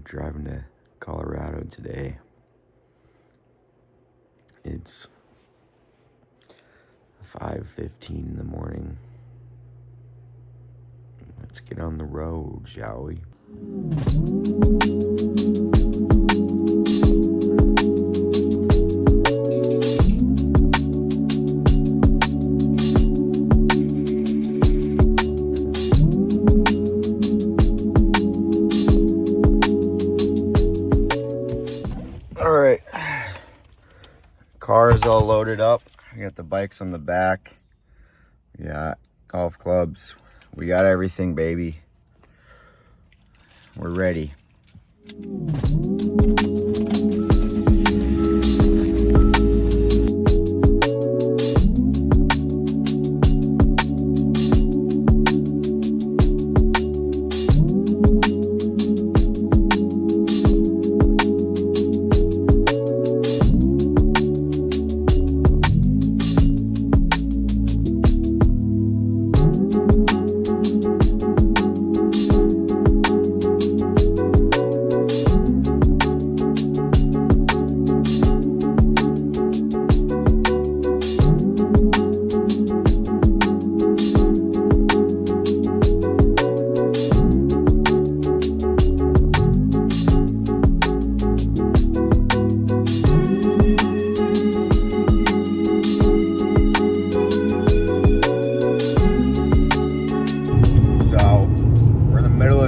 driving to Colorado today. It's 5:15 in the morning. Let's get on the road, shall we? All right, car is all loaded up. I got the bikes on the back. We got golf clubs. We got everything, baby. We're ready.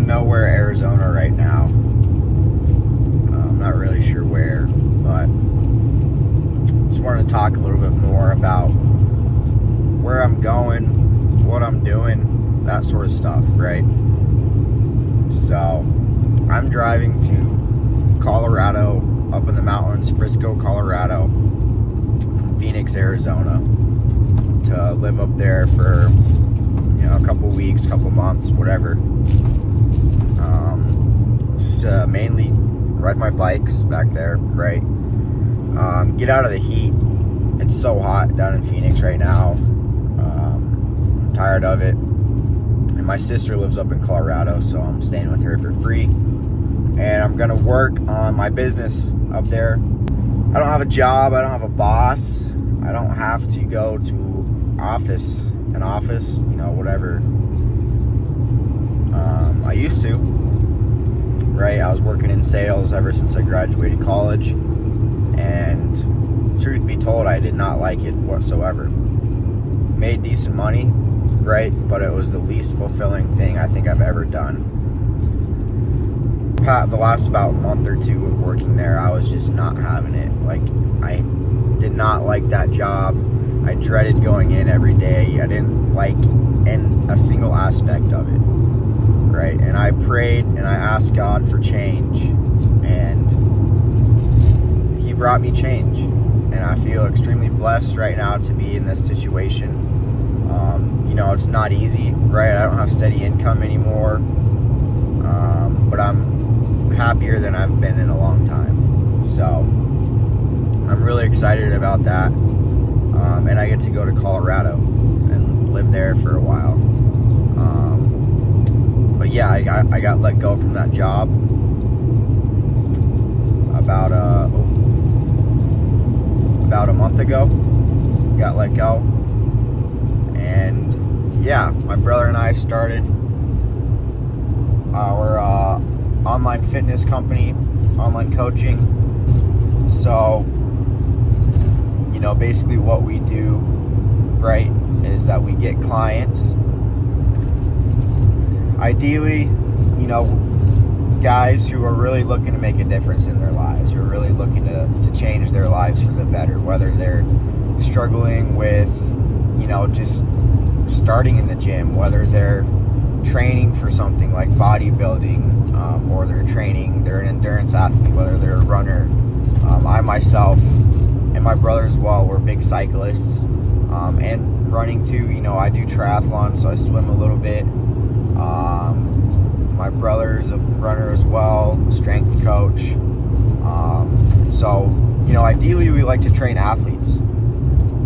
Nowhere, Arizona right now. I'm not really sure where, but just wanted to talk a little bit more about where I'm going, what I'm doing, that sort of stuff, right? So I'm driving to Colorado, up in the mountains, Frisco, Colorado, from Phoenix, Arizona, to live up there for a couple weeks, couple months, whatever. Just mainly ride my bikes back there, right? Get out of the heat. It's so hot down in Phoenix right now. I'm tired of it. And my sister lives up in Colorado, so I'm staying with her for free. And I'm gonna work on my business up there. I don't have a job, I don't have a boss. I don't have to go to an office, whatever. I used to, right? I was working in sales ever since I graduated college, and truth be told, I did not like it whatsoever. Made decent money, right? But it was the least fulfilling thing I think I've ever done. The last about month or two of working there, I was just not having it. Like, I did not like that job. I dreaded going in every day. I didn't like a single aspect of it. Right, and I prayed and I asked God for change, and He brought me change, and I feel extremely blessed right now to be in this situation. It's not easy, right? I don't have steady income anymore, but I'm happier than I've been in a long time, so I'm really excited about that, and I get to go to Colorado and live there for a while. But yeah, I got let go from that job about a month ago. Got let go, and yeah, my brother and I started our online fitness company, online coaching. So basically what we do, right, is that we get clients. Ideally, guys who are really looking to make a difference in their lives, who are really looking to change their lives for the better, whether they're struggling with, just starting in the gym, whether they're training for something like bodybuilding, or they're an endurance athlete, whether they're a runner. I myself and my brother as well, we're big cyclists, and running too. I do triathlon, so I swim a little bit. My brother's a runner as well, strength coach. So ideally we like to train athletes,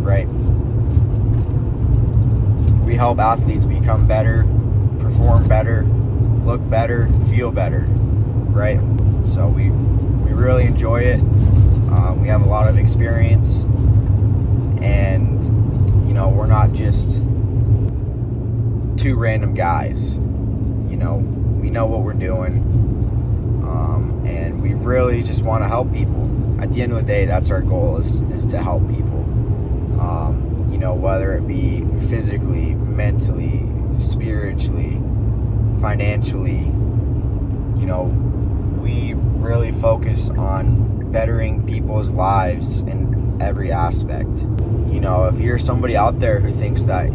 right? We help athletes become better, perform better, look better, feel better. right? So we really enjoy it. We have a lot of experience, and we're not just two random guys. We know what we're doing, and we really just want to help people. At the end of the day, that's our goal, is to help people. Whether it be physically, mentally, spiritually, financially, we really focus on bettering people's lives in every aspect. If you're somebody out there who thinks that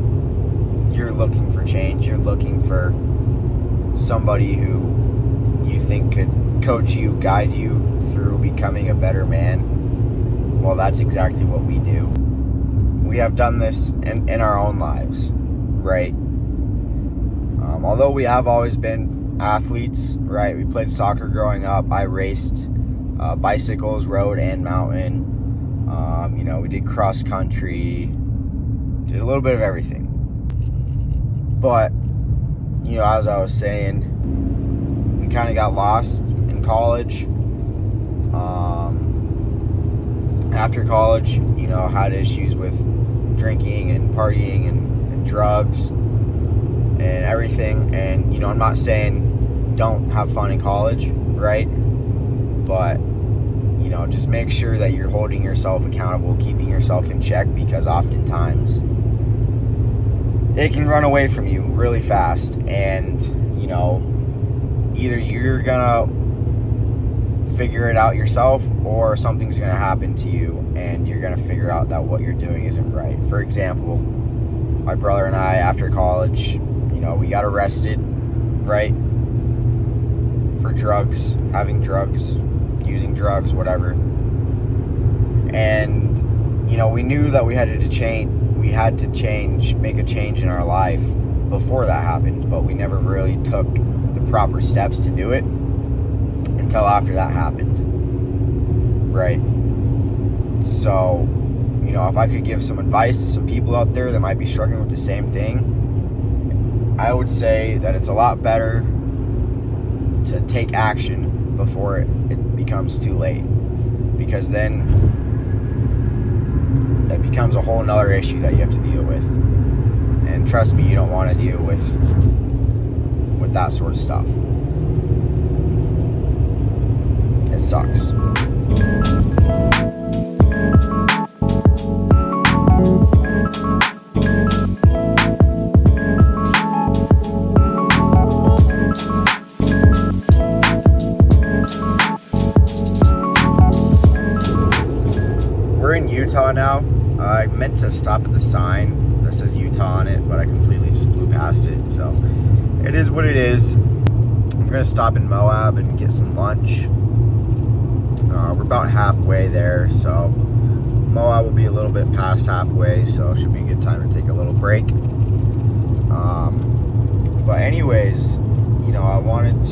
you're looking for change, you're looking for somebody who you think could coach you, guide you through becoming a better man, well, that's exactly what we do. We have done this in our own lives, right? Although we have always been athletes, right? We played soccer growing up. I raced bicycles, road and mountain. We did cross country, did a little bit of everything. But, as I was saying, we kind of got lost in college. After college, had issues with drinking and partying and drugs and everything. And, I'm not saying don't have fun in college, right? But, just make sure that you're holding yourself accountable, keeping yourself in check, because oftentimes it can run away from you really fast. And, either you're gonna figure it out yourself, or something's gonna happen to you and you're gonna figure out that what you're doing isn't right. For example, my brother and I, after college, we got arrested, right? For drugs, having drugs, using drugs, whatever. And, we knew that we had to change, make a change in our life before that happened, but we never really took the proper steps to do it until after that happened, right? So, if I could give some advice to some people out there that might be struggling with the same thing, I would say that it's a lot better to take action before it becomes too late, because then it becomes a whole nother issue that you have to deal with. And trust me, you don't want to deal with that sort of stuff. It sucks. We're in Utah now. I meant to stop at the sign that says Utah on it, but I completely just blew past it. So it is what it is. We're gonna stop in Moab and get some lunch. We're about halfway there, so Moab will be a little bit past halfway, so it should be a good time to take a little break. But anyways, I wanted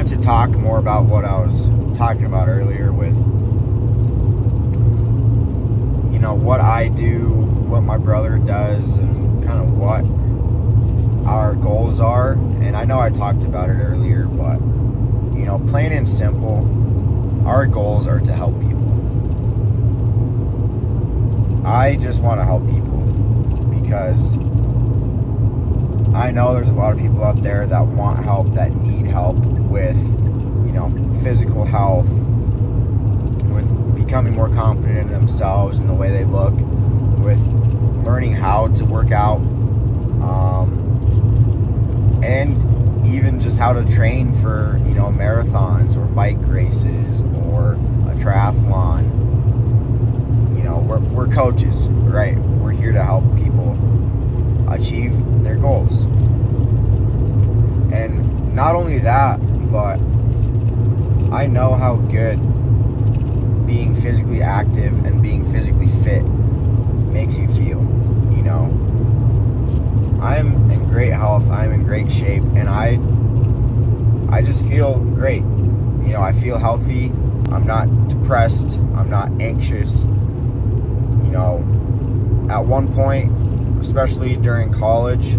to talk more about what I was talking about earlier with, what I do, what my brother does, and kind of what our goals are. And I know I talked about it earlier, but plain and simple, our goals are to help people. I just want to help people because I know there's a lot of people out there that want help, that need help with, physical health, with becoming more confident in themselves and the way they look, with learning how to work out, and even just how to train for, marathons or bike races or a triathlon. We're coaches, right? We're here to help people achieve their goals. And not only that, but I know how good being physically active and being physically fit makes you feel. I'm in great health, I'm in great shape, and I just feel great. I feel healthy, I'm not depressed, I'm not anxious. At one point, especially during college,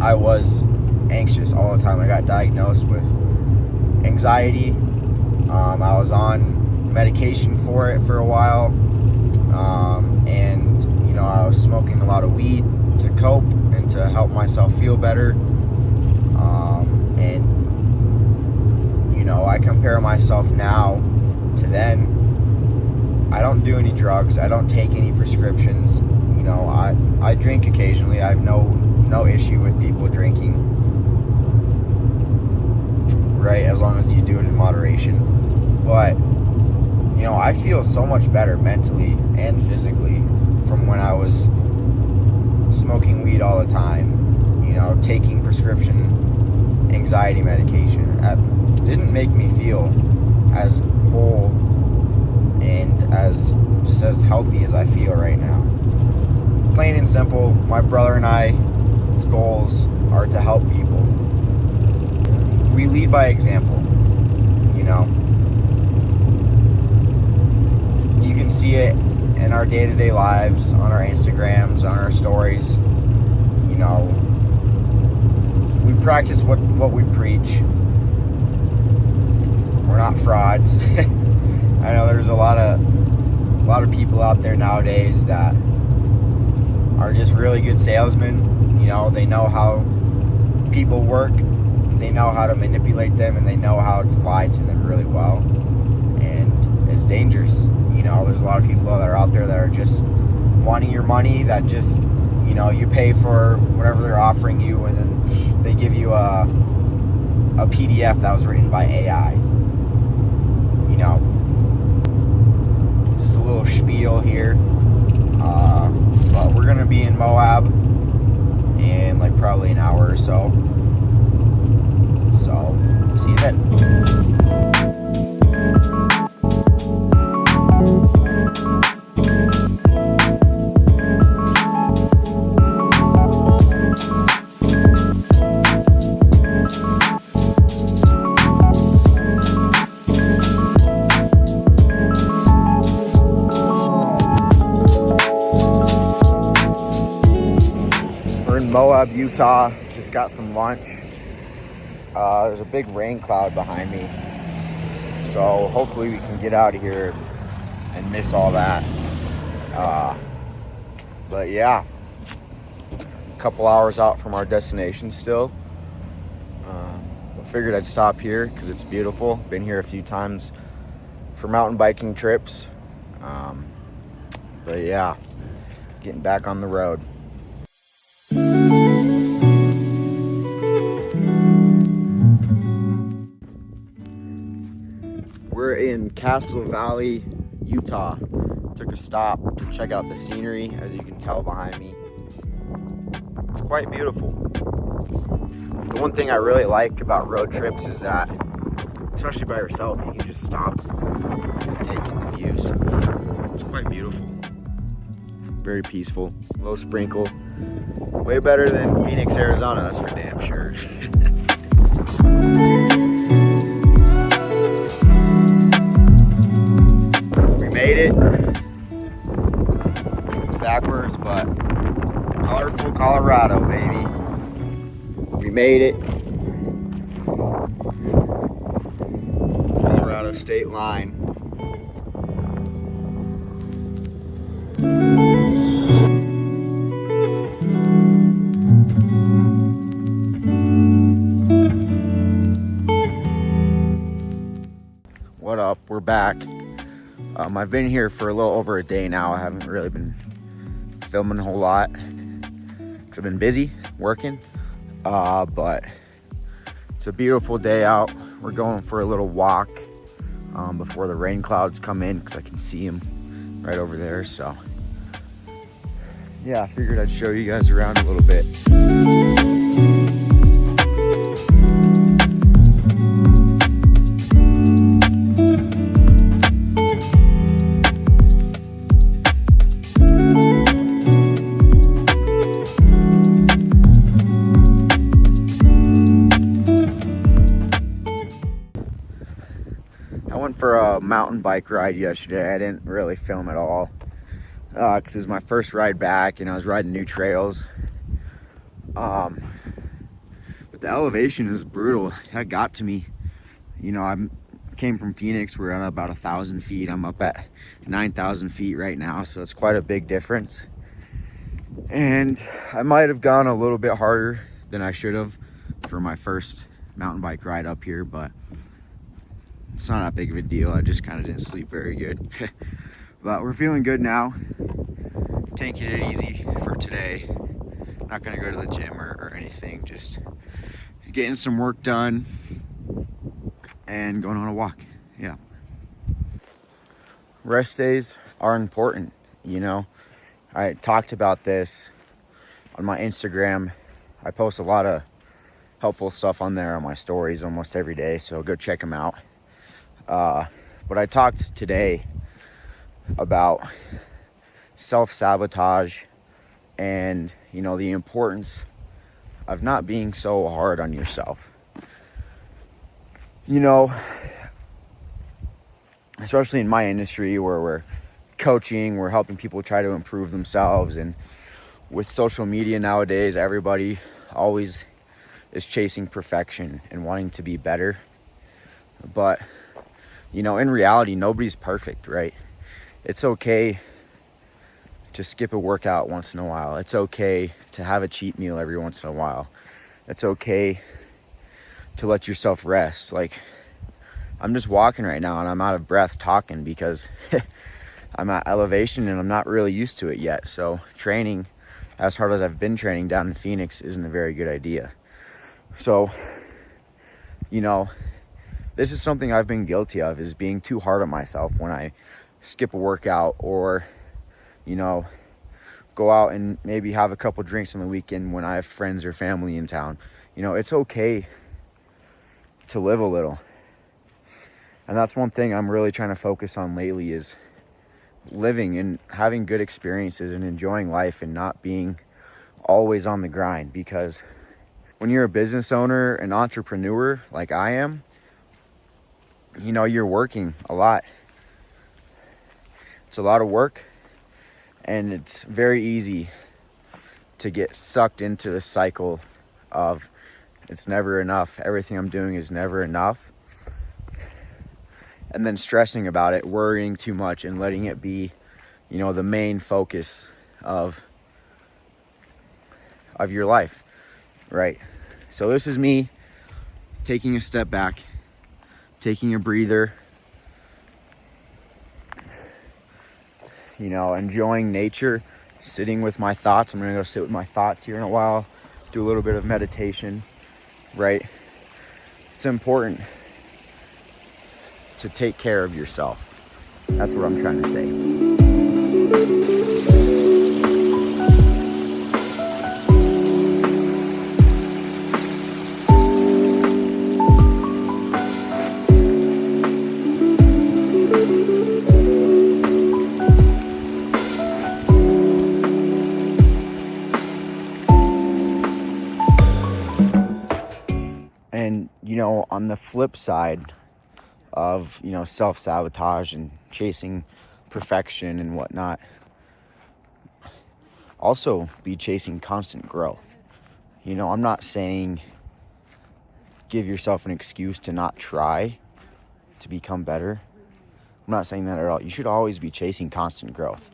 I was anxious all the time. I got diagnosed with anxiety. I was on medication for it for a while. And, you know, I was smoking a lot of weed to cope and to help myself feel better. And, you know, I compare myself now to then. I don't do any drugs. I don't take any prescriptions. You know, I drink occasionally. I have no issue with people drinking, right, as long as you do it in moderation. But, you know, I feel so much better mentally and physically from when I was smoking weed all the time, you know, taking prescription anxiety medication. That didn't make me feel as whole and as healthy as I feel right now. Plain and simple, my brother and I's goals are to help people. We lead by example, you know. You can see it in our day-to-day lives, on our Instagrams, on our stories. You know, we practice what we preach. We're not frauds. I know there's a lot of people out there nowadays that are just really good salesmen. You know, they know how people work, they know how to manipulate them, and they know how to lie to them really well. And it's dangerous. You know, there's a lot of people that are out there that are just wanting your money, that just, you know, you pay for whatever they're offering you, and then they give you a PDF that was written by AI. You know, just a little spiel here. But we're gonna be in Moab in like probably an hour or so. So, see you then. Moab, Utah. Just got some lunch. There's a big rain cloud behind me, so hopefully we can get out of here and miss all that. But yeah, a couple hours out from our destination still. I figured I'd stop here because it's beautiful. Been here a few times for mountain biking trips. But yeah, getting back on the road. We're in Castle Valley, Utah. Took a stop to check out the scenery, as you can tell behind me. It's quite beautiful. The one thing I really like about road trips is that, especially by yourself, you can just stop and take in the views. It's quite beautiful. Very peaceful, low sprinkle. Way better than Phoenix, Arizona, that's for damn sure. Made it. It's backwards, but colorful Colorado, baby. We made it. Colorado state line. What up? We're back. I've been here for a little over a day now. I haven't really been filming a whole lot because I've been busy working, but it's a beautiful day out. We're going for a little walk before the rain clouds come in because I can see them right over there. So yeah, I figured I'd show you guys around a little bit. For a mountain bike ride yesterday. I didn't really film at all because it was my first ride back and I was riding new trails. But the elevation is brutal. That got to me. You know, I came from Phoenix. We're at about 1,000 feet. I'm up at 9,000 feet right now, so it's quite a big difference. And I might have gone a little bit harder than I should have for my first mountain bike ride up here, but it's not that big of a deal. I just kind of didn't sleep very good. But we're feeling good now. Taking it easy for today. Not gonna go to the gym or anything, just getting some work done and going on a walk. Yeah. Rest days are important, you know. I talked about this on my Instagram. I post a lot of helpful stuff on there on my stories almost every day, so go check them out. But I talked today about self-sabotage and, you know, the importance of not being so hard on yourself. You know, especially in my industry where we're coaching, we're helping people try to improve themselves, and with social media nowadays, everybody always is chasing perfection and wanting to be better. But, you know, in reality, nobody's perfect, right? It's okay to skip a workout once in a while. It's okay to have a cheat meal every once in a while. It's okay to let yourself rest. Like, I'm just walking right now and I'm out of breath talking because I'm at elevation and I'm not really used to it yet. So training as hard as I've been training down in Phoenix isn't a very good idea. So, you know, this is something I've been guilty of, is being too hard on myself when I skip a workout, or, you know, go out and maybe have a couple drinks on the weekend when I have friends or family in town. You know, it's okay to live a little. And that's one thing I'm really trying to focus on lately, is living and having good experiences and enjoying life and not being always on the grind. Because when you're a business owner, an entrepreneur like I am, you know, you're working a lot. It's a lot of work, and it's very easy to get sucked into the cycle of it's never enough. Everything I'm doing is never enough. And then stressing about it, worrying too much, and letting it be, you know, the main focus of your life, right? So this is me taking a step back, taking a breather, you know, enjoying nature, sitting with my thoughts. I'm gonna go sit with my thoughts here in a while, do a little bit of meditation, right? It's important to take care of yourself. That's what I'm trying to say. And, you know, on the flip side of, you know, self-sabotage and chasing perfection and whatnot, also be chasing constant growth. You know, I'm not saying give yourself an excuse to not try to become better. I'm not saying that at all. You should always be chasing constant growth.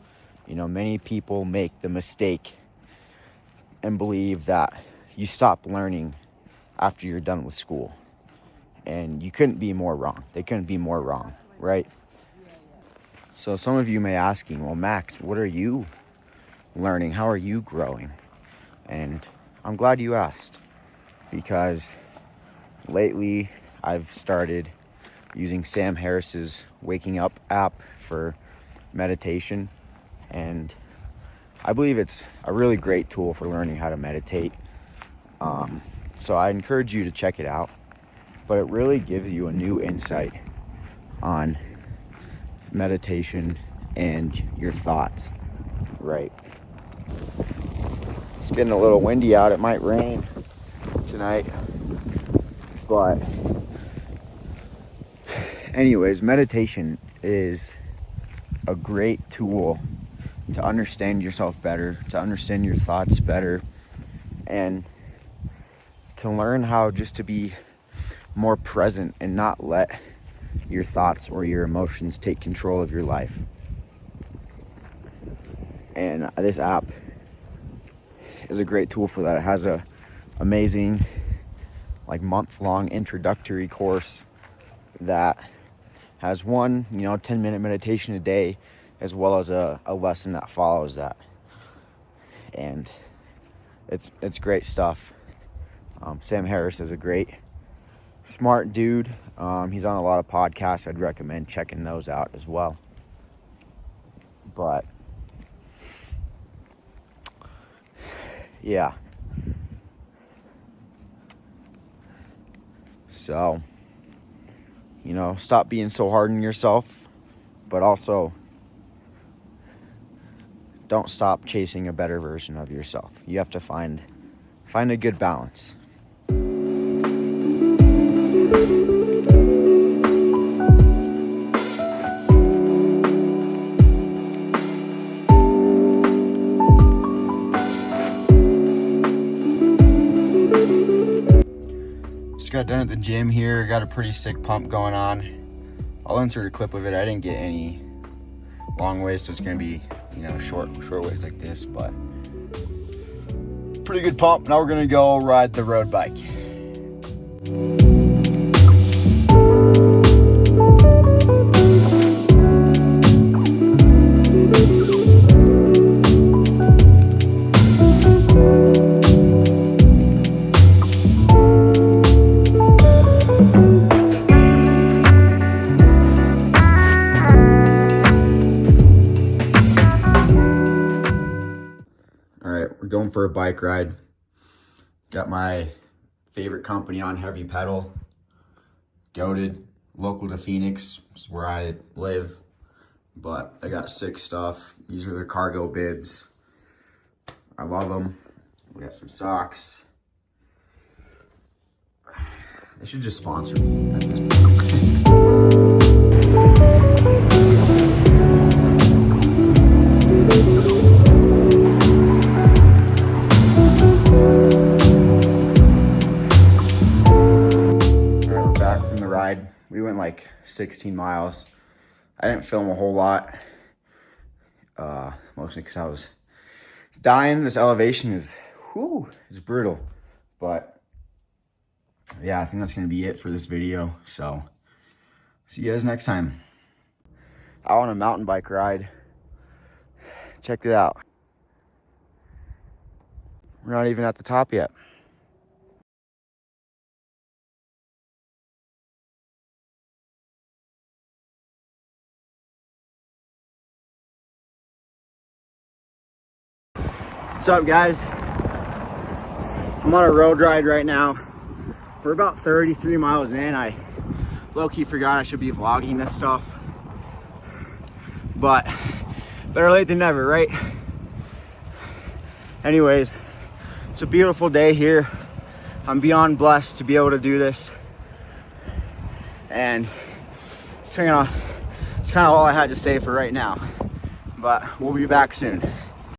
You know, many people make the mistake and believe that you stop learning after you're done with school. And you couldn't be more wrong. They couldn't be more wrong, right? So some of you may be asking, well, Max, what are you learning? How are you growing? And I'm glad you asked, because lately I've started using Sam Harris's Waking Up app for meditation. And I believe it's a really great tool for learning how to meditate. So I encourage you to check it out. But it really gives you a new insight on meditation and your thoughts, right? It's getting a little windy out. It might rain tonight. But anyways, meditation is a great tool to understand yourself better, to understand your thoughts better, and to learn how just to be more present and not let your thoughts or your emotions take control of your life. And this app is a great tool for that. It has a amazing like month-long introductory course that has one 10-minute meditation a day, as well as a lesson that follows that. And it's great stuff. Sam Harris is a great, smart dude. He's on a lot of podcasts. I'd recommend checking those out as well. But yeah. So, stop being so hard on yourself, but also don't stop chasing a better version of yourself. You have to find a good balance. Just got done at the gym here. Got a pretty sick pump going on. I'll insert a clip of it. I didn't get any long ways, so it's gonna be short ways like this, but pretty good pump. Now we're gonna go ride the road bike. We're going for a bike ride. Got my favorite company on, Heavy Pedal. Goated, local to Phoenix, is where I live. But I got sick stuff. These are their cargo bibs. I love them. We got some socks. They should just sponsor me at this point. We went like 16 miles. I didn't film a whole lot, mostly because I was dying. This elevation is brutal. But yeah, I think that's gonna be it for this video. So see you guys next time. Out on a mountain bike ride. Check it out. We're not even at the top yet. What's up, guys? I'm on a road ride right now. We're about 33 miles in. I low-key forgot I should be vlogging this stuff, but better late than never, right? Anyways, it's a beautiful day here. I'm beyond blessed to be able to do this, and it's kind of all I had to say for right now, but we'll be back soon.